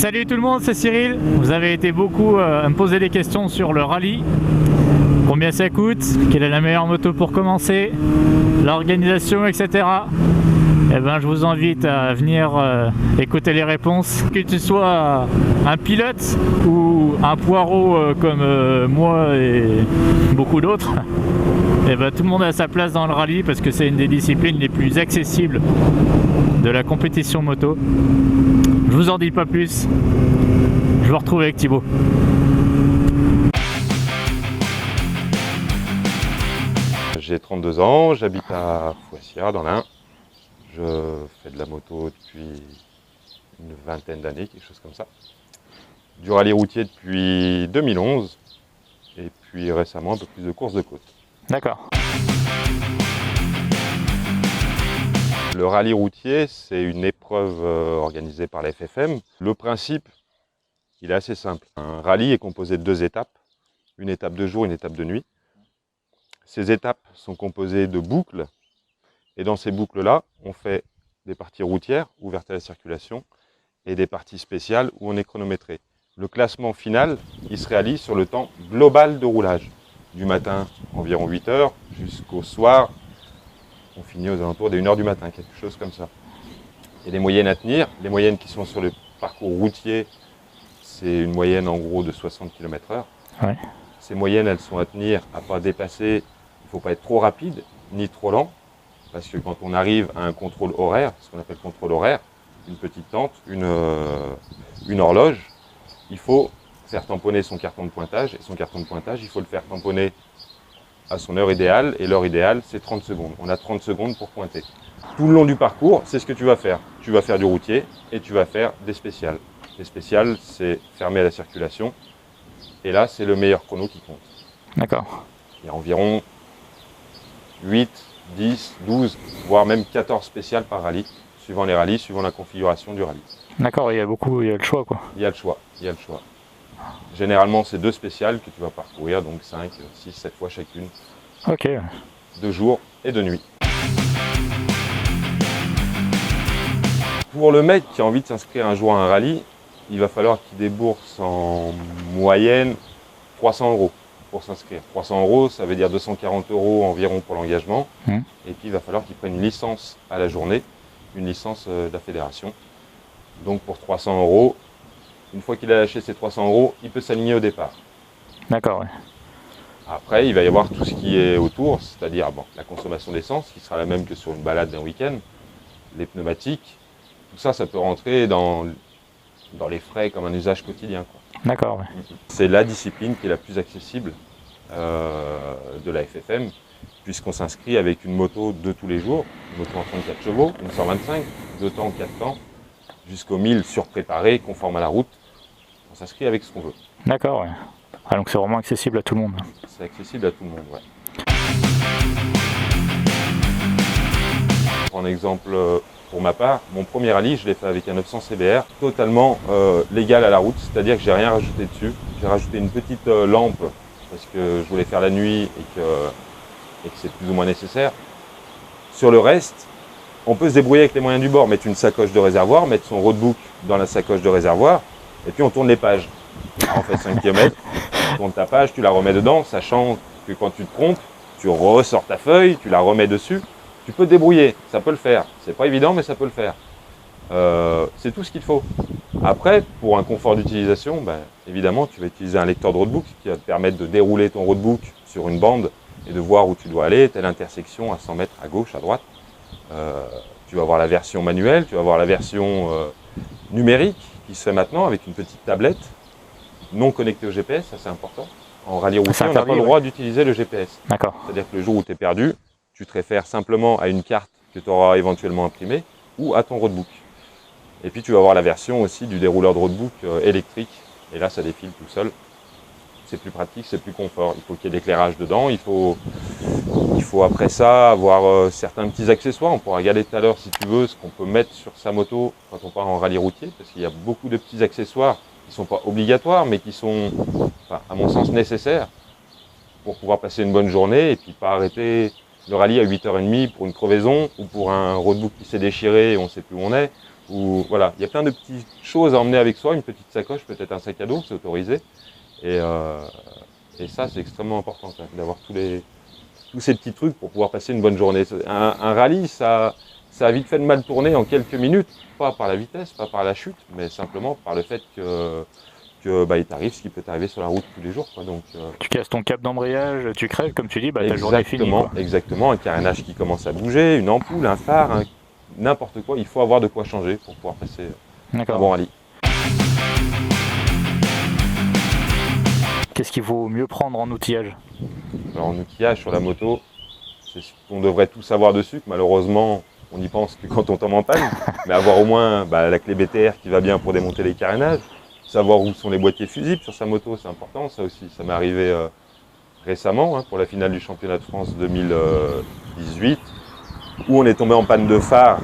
Salut tout le monde, c'est Cyril. Vous avez été beaucoup à me poser des questions sur le rallye. Combien ça coûte, quelle est la meilleure moto pour commencer, l'organisation, etc. Eh ben, je vous invite à venir écouter les réponses. Que tu sois un pilote ou un poireau comme moi et beaucoup d'autres, eh ben, tout le monde a sa place dans le rallye parce que c'est une des disciplines les plus accessibles de la compétition moto. Je vous en dis pas plus. Je vous retrouve avec Thibaut. J'ai 32 ans, j'habite à Fouassières dans l'Ain. Je fais de la moto depuis une vingtaine d'années, quelque chose comme ça. Du rallye routier depuis 2011 et puis récemment un peu plus de courses de côte. D'accord. Le rallye routier, c'est une épreuve organisée par la FFM. Le principe, il est assez simple. Un rallye est composé de 2 étapes, une étape de jour, une étape de nuit. Ces étapes sont composées de boucles, et dans ces boucles-là, on fait des parties routières, ouvertes à la circulation, et des parties spéciales où on est chronométré. Le classement final, il se réalise sur le temps global de roulage. Du matin, environ 8 heures, jusqu'au soir, on finit aux alentours des 1 heure du matin, quelque chose comme ça. Et les moyennes à tenir, les moyennes qui sont sur le parcours routier, c'est une moyenne en gros de 60 km/h. Ouais. Ces moyennes, elles sont à tenir, à ne pas dépasser, il ne faut pas être trop rapide, ni trop lent, parce que quand on arrive à un contrôle horaire, ce qu'on appelle contrôle horaire, une petite tente, une horloge, il faut faire tamponner son carton de pointage, et son carton de pointage, il faut le faire tamponner à son heure idéale, et l'heure idéale, c'est 30 secondes. On a 30 secondes pour pointer. Tout le long du parcours, c'est ce que tu vas faire. Tu vas faire du routier, et tu vas faire des spéciales. Les spéciales, c'est fermé à la circulation, et là, c'est le meilleur chrono qui compte. D'accord. Il y a environ 8, 10, 12, voire même 14 spéciales par rallye, suivant les rallyes, suivant la configuration du rallye. D'accord, il y a le choix quoi. Il y a le choix, il y a le choix. Généralement, c'est 2 spéciales que tu vas parcourir, donc 5, 6, 7 fois chacune, Ok. de jour et de nuit. Pour le mec qui a envie de s'inscrire un jour à un rallye, il va falloir qu'il débourse en moyenne 300 € pour s'inscrire. 300 €, ça veut dire 240 € environ pour l'engagement. Et puis il va falloir qu'il prenne une licence à la journée, une licence de la fédération. Donc pour 300 €, une fois qu'il a lâché ses 300 €, il peut s'aligner au départ. D'accord, ouais. Après, il va y avoir tout ce qui est autour, c'est-à-dire la consommation d'essence, qui sera la même que sur une balade d'un week-end, les pneumatiques, tout ça, ça peut rentrer dans les frais comme un usage quotidien, quoi. D'accord, ouais. C'est la discipline qui est la plus accessible de la FFM, puisqu'on s'inscrit avec une moto de tous les jours, une moto en 34 chevaux, une 125, 2 temps, 4 temps, jusqu'au 1000 surpréparé, conforme à la route. On s'inscrit avec ce qu'on veut. D'accord, ouais. Ah, donc c'est vraiment accessible à tout le monde. C'est accessible à tout le monde, ouais. Pour un exemple, pour ma part, mon premier rallye, je l'ai fait avec un 900 CBR, totalement légal à la route, c'est-à-dire que j'ai rien rajouté dessus. J'ai rajouté une petite lampe, parce que je voulais faire la nuit et que c'est plus ou moins nécessaire. Sur le reste, on peut se débrouiller avec les moyens du bord, mettre une sacoche de réservoir, mettre son roadbook dans la sacoche de réservoir, et puis on tourne les pages. On fait 5 km, tu tournes ta page, tu la remets dedans, sachant que quand tu te trompes, tu ressors ta feuille, tu la remets dessus. Tu peux te débrouiller, ça peut le faire. C'est pas évident, mais ça peut le faire. C'est tout ce qu'il faut. Après, pour un confort d'utilisation, évidemment, tu vas utiliser un lecteur de roadbook qui va te permettre de dérouler ton roadbook sur une bande et de voir où tu dois aller, telle intersection à 100 mètres à gauche, à droite. Tu vas avoir la version manuelle, tu vas avoir la version numérique qui se fait maintenant avec une petite tablette non connectée au GPS, ça c'est important. En rallye routier, on n'a pas le droit d'utiliser le GPS. D'accord. C'est-à-dire que le jour où tu es perdu, tu te réfères simplement à une carte que tu auras éventuellement imprimée ou à ton roadbook. Et puis tu vas avoir la version aussi du dérouleur de roadbook électrique. Et là, ça défile tout seul. C'est plus pratique, c'est plus confort. Il faut qu'il y ait de l'éclairage dedans. Il faut après ça avoir certains petits accessoires. On pourra regarder tout à l'heure si tu veux ce qu'on peut mettre sur sa moto quand on part en rallye routier. Parce qu'il y a beaucoup de petits accessoires qui ne sont pas obligatoires mais qui sont, à mon sens, nécessaires pour pouvoir passer une bonne journée et puis pas arrêter le rallye à 8h30 pour une crevaison ou pour un roadbook qui s'est déchiré et on ne sait plus où on est. où voilà, il y a plein de petites choses à emmener avec soi, une petite sacoche, peut-être un sac à dos, c'est autorisé. Et ça, c'est extrêmement important d'avoir tous ces petits trucs pour pouvoir passer une bonne journée. Un rallye, ça a vite fait de mal tourner en quelques minutes, pas par la vitesse, pas par la chute, mais simplement par le fait que il t'arrive ce qui peut t'arriver sur la route tous les jours, quoi. Donc, Tu casses ton câble d'embrayage, tu crèves, comme tu dis, ta journée est finie, quoi. Exactement, un carénage qui commence à bouger, une ampoule, un phare, n'importe quoi. Il faut avoir de quoi changer pour pouvoir passer un bon rallye. Qu'est-ce qu'il vaut mieux prendre en outillage? Alors en outillage sur la moto, c'est ce qu'on devrait tous savoir dessus, que malheureusement on y pense que quand on tombe en panne, mais avoir au moins la clé BTR qui va bien pour démonter les carénages, savoir où sont les boîtiers fusibles sur sa moto, c'est important, ça aussi. Ça m'est arrivé récemment, pour la finale du championnat de France 2018, où on est tombé en panne de phare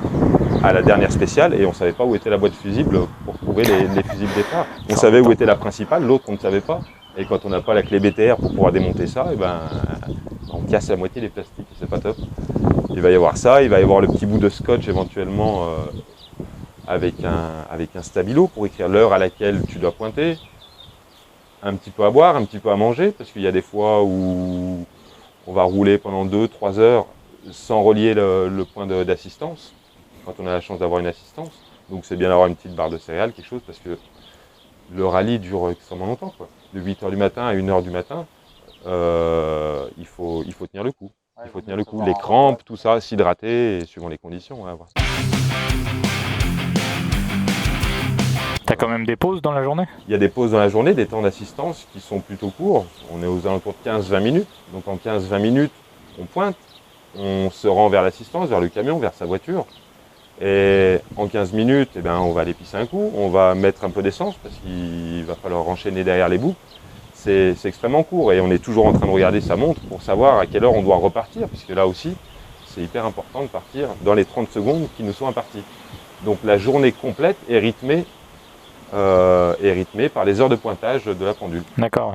à la dernière spéciale et on ne savait pas où était la boîte fusible pour trouver les fusibles des phares. On savait où était la principale, l'autre on ne savait pas. Et quand on n'a pas la clé BTR pour pouvoir démonter ça, on casse la moitié des plastiques et c'est pas top. Il va y avoir ça, il va y avoir le petit bout de scotch éventuellement avec un stabilo pour écrire l'heure à laquelle tu dois pointer. Un petit peu à boire, un petit peu à manger, parce qu'il y a des fois où on va rouler pendant 2-3 heures sans relier le point d'assistance, quand on a la chance d'avoir une assistance. Donc c'est bien d'avoir une petite barre de céréales, quelque chose, parce que le rallye dure extrêmement longtemps, quoi. De 8h du matin à 1h du matin, il faut tenir le coup. Il faut tenir le coup, les crampes, tout ça, s'hydrater, et suivant les conditions. T'as quand même des pauses dans la journée? Il y a des pauses dans la journée, des temps d'assistance qui sont plutôt courts. On est aux alentours de 15-20 minutes. Donc en 15-20 minutes, on pointe, on se rend vers l'assistance, vers le camion, vers sa voiture. Et en 15 minutes, on va aller pisser un coup, on va mettre un peu d'essence parce qu'il va falloir enchaîner derrière les boucles. C'est extrêmement court et on est toujours en train de regarder sa montre pour savoir à quelle heure on doit repartir, puisque là aussi, c'est hyper important de partir dans les 30 secondes qui nous sont imparties. Donc la journée complète est rythmée par les heures de pointage de la pendule. D'accord.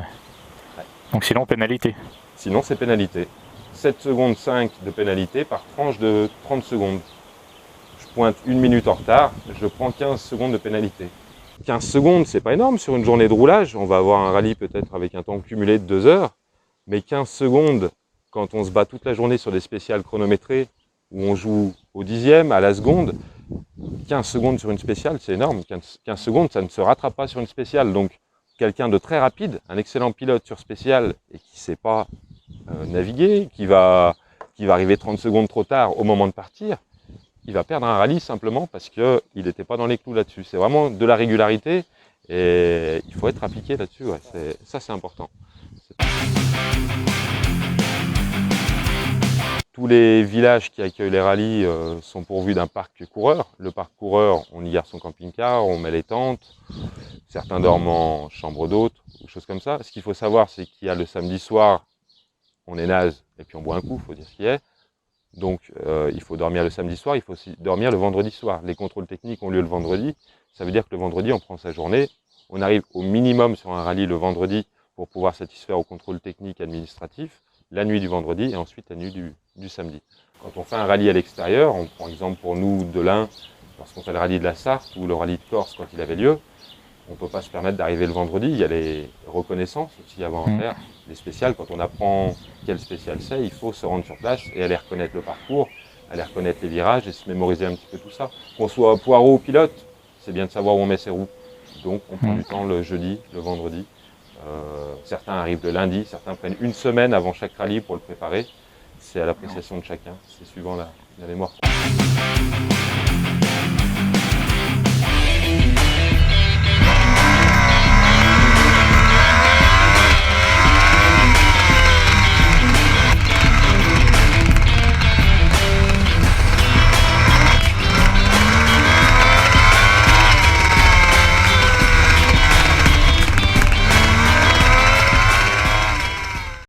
Ouais. Donc sinon, pénalité. Sinon, c'est pénalité. 7 secondes 5 de pénalité par tranche de 30 secondes. Je pointe 1 minute en retard, je prends 15 secondes de pénalité. 15 secondes, c'est pas énorme sur une journée de roulage. On va avoir un rallye peut-être avec un temps cumulé de 2 heures. Mais 15 secondes, quand on se bat toute la journée sur des spéciales chronométrées, où on joue au dixième, à la seconde, 15 secondes sur une spéciale, c'est énorme. 15 secondes, ça ne se rattrape pas sur une spéciale. Donc, quelqu'un de très rapide, un excellent pilote sur spéciale et qui ne sait pas naviguer, qui va arriver 30 secondes trop tard au moment de partir, il va perdre un rallye simplement parce qu'il n'était pas dans les clous là-dessus. C'est vraiment de la régularité et il faut être appliqué là-dessus. Ouais. Ça, c'est important. Tous les villages qui accueillent les rallyes sont pourvus d'un parc coureur. Le parc coureur, on y garde son camping-car, on met les tentes. Certains dorment en chambre d'hôte ou choses comme ça. Ce qu'il faut savoir, c'est qu'il y a le samedi soir, on est naze et puis on boit un coup, il faut dire ce qu'il y a. Donc il faut dormir le samedi soir, il faut aussi dormir le vendredi soir. Les contrôles techniques ont lieu le vendredi, ça veut dire que le vendredi on prend sa journée, on arrive au minimum sur un rallye le vendredi pour pouvoir satisfaire aux contrôles techniques administratifs, la nuit du vendredi et ensuite la nuit du samedi. Quand on fait un rallye à l'extérieur, on prend exemple pour nous de l'Ain, lorsqu'on fait le rallye de la Sarthe ou le rallye de Corse quand il avait lieu, on ne peut pas se permettre d'arriver le vendredi, il y a les reconnaissances aussi avant à faire, les spéciales, quand on apprend quel spécial c'est, il faut se rendre sur place et aller reconnaître le parcours, aller reconnaître les virages et se mémoriser un petit peu tout ça. Qu'on soit poireau ou pilote, c'est bien de savoir où on met ses roues. Donc on prend du temps le jeudi, le vendredi. Certains arrivent le lundi, certains prennent une semaine avant chaque rallye pour le préparer. C'est à l'appréciation de chacun, c'est suivant la mémoire.